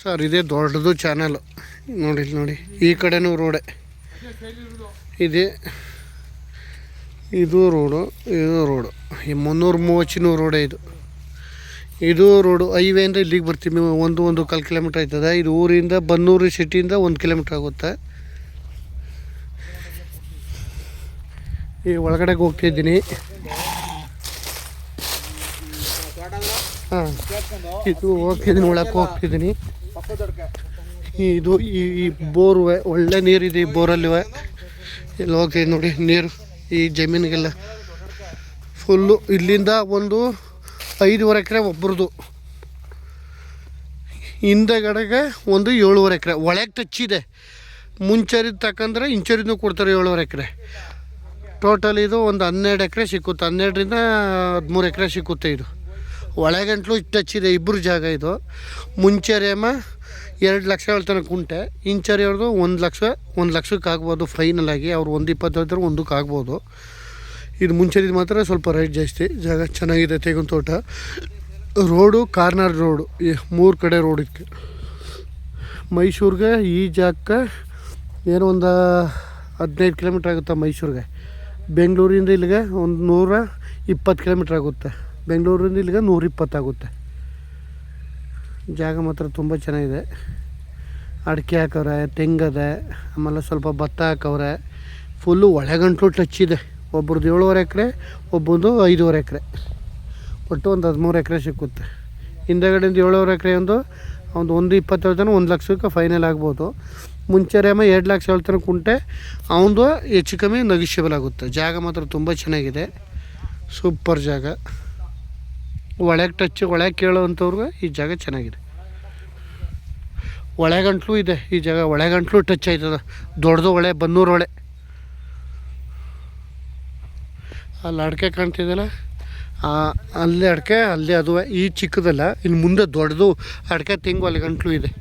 Sir ಇದೇ ದೊಡ್ಡದು channel ನೋಡಿ. ನೋಡಿ ಈ ಕಡೆನೂ ರೋಡೆ ಇದೆ. ಇದು ರೋಡು, ಇದು ರೋಡು. ಈ 330 ರೋಡೆ ಇದು ರೋಡು. ಹೈವೇಯಿಂದ ಇಲ್ಲಿಗೆ ಬರ್ತೀವಿ. 1.25 ಕಿಲೋಮೀಟ್ರ್ ಆಯ್ತದೆ. ಇದು ಊರಿಂದ ಬನ್ನೂರು ಸಿಟಿಯಿಂದ 1 ಕಿಲೋಮೀಟ್ರ್ ಆಗುತ್ತೆ. ಈ ಒಳಗಡೆಗೆ ಹೋಗ್ತಿದ್ದೀನಿ. ಹಾಂ, ಇದು ಹೋಗ್ತಿದ್ದೀನಿ, ಒಳಕ್ಕೆ ಹೋಗ್ತಿದ್ದೀನಿ. ಇದು ಈ ಬೋರ್ವೆ ಒಳ್ಳೆ ನೀರಿದೆ. ಈ ಬೋರಲ್ಲಿವೆ ಇಲ್ಲಿ ಹೋಗ್ತಿದ್ದೀನಿ ನೋಡಿ. ನೀರು ಈ ಜಮೀನಿಗೆಲ್ಲ ಫುಲ್ಲು. ಇಲ್ಲಿಂದ ಒಂದು 5.5 ಎಕರೆ ಒಬ್ಬರದು, ಹಿಂದೆಗಡೆಗೆ ಒಂದು 7.5 ಎಕರೆ ಒಳಗೆ ಟಚ್ ಇದೆ. ಮುಂಚರಿದು ತಕ್ಕಂದ್ರೆ ಇಂಚರಿದು ಕೊಡ್ತಾರೆ 7.5 ಎಕರೆ. ಟೋಟಲ್ ಇದು ಒಂದು 12 ಎಕರೆ ಸಿಕ್ಕುತ್ತೆ. 12ರಿಂದ 13 ಎಕರೆ ಸಿಕ್ಕುತ್ತೆ. ಇದು ಒಳಗಂಟ್ಲು ಟಚ್ ಇದೆ. ಇಬ್ಬರು ಜಾಗ ಇದು. ಮುಂಚೆರಿ ಅಮ್ಮ 2 ಲಕ್ಷ ಹೇಳ್ತಾನೆ ಕುಂಟೆ. ಇಂಚರಿ ಅವ್ರದ್ದು 1 ಲಕ್ಷಕ್ಕೆ ಆಗ್ಬೋದು ಫೈನಲ್ ಆಗಿ. ಅವ್ರು 1.20 ಹೇಳ್ತಾರೆ, 1ಕ್ಕೆ ಆಗ್ಬೋದು. ಇದು ಮುಂಚೆರಿದು ಮಾತ್ರ ಸ್ವಲ್ಪ ರೇಟ್ ಜಾಸ್ತಿ. ಜಾಗ ಚೆನ್ನಾಗಿದೆ. ತೆಂಗಿನ ತೋಟ, ರೋಡು ಕಾರ್ನರ್ ರೋಡು, 3 ಕಡೆ ರೋಡ್ ಇತ್ತು. ಮೈಸೂರಿಗೆ ಈ ಜಾಗಕ್ಕೆ ಏನೋ ಒಂದು 15 ಕಿಲೋಮೀಟ್ರ್ ಆಗುತ್ತೆ ಮೈಸೂರಿಗೆ. ಬೆಂಗಳೂರಿಂದ ಇಲ್ಲಿಗೆ ಒಂದು 120 ಕಿಲೋಮೀಟ್ರ್ ಆಗುತ್ತೆ. ಬೆಂಗಳೂರಿಂದ ಇಲ್ಲಿಗೆ 120 ಆಗುತ್ತೆ. ಜಾಗ ಮಾತ್ರ ತುಂಬ ಚೆನ್ನಾಗಿದೆ. ಅಡಿಕೆ ಹಾಕವ್ರೆ, ತೆಂಗದೆ, ಆಮೇಲೆ ಸ್ವಲ್ಪ ಭತ್ತ ಹಾಕವ್ರೆ. ಫುಲ್ಲು ಒಳಗಂಟ್ಲು ಟಚ್ ಇದೆ. ಒಬ್ರದ್ದು 7.5 ಎಕರೆ, ಒಬ್ಬಂದು 5.5 ಎಕರೆ, ಒಟ್ಟು ಒಂದು 13 ಎಕರೆ ಸಿಕ್ಕುತ್ತೆ. ಹಿಂದೆಗಡೆಯಿಂದ 7.5 ಎಕರೆ ಒಂದು 1.20 ಹೇಳ್ತಾನೆ, 1 ಲಕ್ಷಕ್ಕೆ ಫೈನಲ್ ಆಗ್ಬೋದು. ಮುಂಚೆ ಅಮ್ಮ 2 ಲಕ್ಷ ಹೇಳ್ತಾನೆ ಕುಂಟೆ. ಅವನದು ಹೆಚ್ಚು ಕಮ್ಮಿ ನೆಗೋಷಿಯಬಲ್ ಆಗುತ್ತೆ. ಜಾಗ ಮಾತ್ರ ತುಂಬ ಚೆನ್ನಾಗಿದೆ. ಸೂಪರ್ ಜಾಗ. ಒಳಗೆ ಟಚ್, ಒಳಗೆ ಕೇಳೋವಂಥವ್ರಿಗೆ ಈ ಜಾಗ ಚೆನ್ನಾಗಿದೆ. ಒಳಗಂಟ್ಲು ಇದೆ ಈ ಜಾಗ. ಒಳಗಂಟ್ಲು ಟಚ್ ಆಯ್ತದ. ದೊಡ್ಡದು ಹೊಳೆ, ಬನ್ನೂರು ಹೊಳೆ. ಅಲ್ಲಿ ಅಡಿಕೆ ಕಾಣ್ತಿದ್ದಲ್ಲ, ಅಲ್ಲಿ ಅಡಿಕೆ, ಅಲ್ಲಿ ಅದು ಈ ಚಿಕ್ಕದಲ್ಲ. ಇಲ್ಲಿ ಮುಂದೆ ದೊಡ್ಡದು ಅಡಿಕೆ ತೆಂಗು ಅಲ್ಲಿ ಗಂಟ್ಲು ಇದೆ.